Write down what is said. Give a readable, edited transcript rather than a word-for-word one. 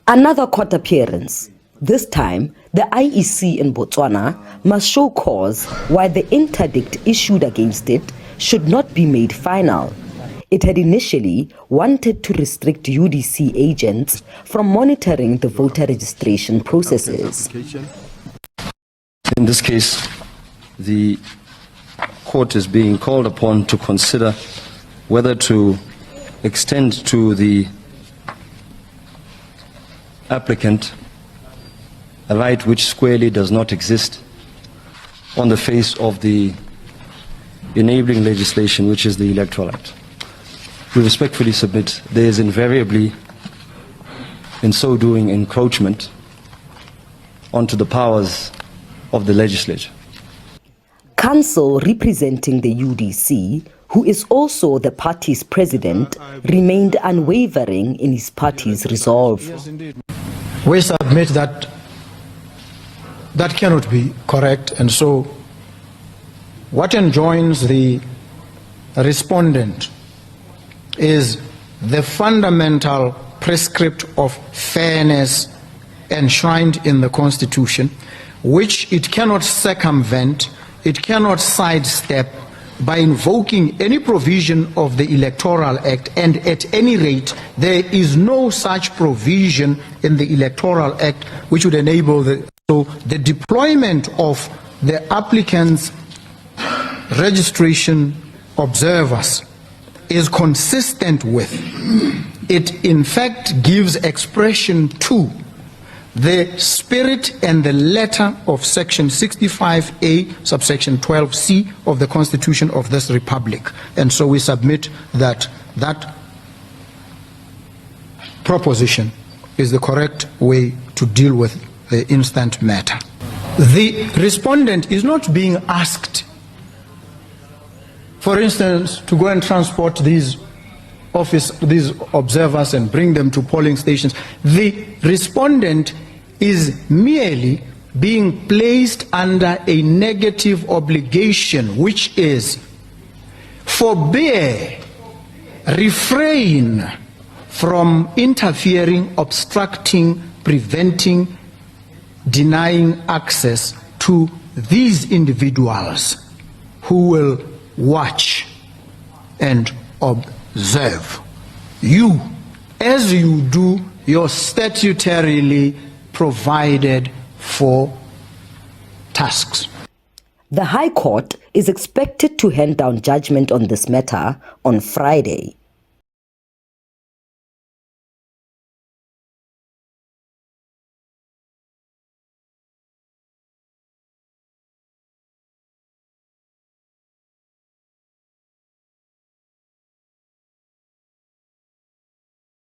Another court appearance. This time, the IEC in Botswana must show cause why the interdict issued against it should not be made final. It had initially wanted to restrict UDC agents from monitoring the voter registration processes. In this case, the court is being called upon to consider whether to extend to the applicant a right which squarely does not exist on the face of the enabling legislation, which is the Electoral Act. We respectfully submit there is invariably, in so doing, encroachment onto the powers of the legislature. Counsel representing the UDC, who is also the party's president, remained unwavering in his party's resolve. Yes, indeed. We submit that that cannot be correct, and so what enjoins the respondent is the fundamental prescript of fairness enshrined in the Constitution, which it cannot circumvent, it cannot sidestep by invoking any provision of the Electoral Act, and at any rate there is no such provision in the Electoral Act which would enable the deployment of the applicant's registration observers is consistent with. It in fact gives expression to the spirit and the letter of section 65A subsection 12C of the Constitution of this Republic. And so we submit that that proposition is the correct way to deal with the instant matter. The respondent is not being asked, for instance, to go and transport these observers and bring them to polling stations. The respondent is merely being placed under a negative obligation, which is forbear, refrain from interfering, obstructing, preventing, denying access to these individuals who will watch and observe you as you do your statutorily provided for tasks. The High Court is expected to hand down judgment on this matter on Friday.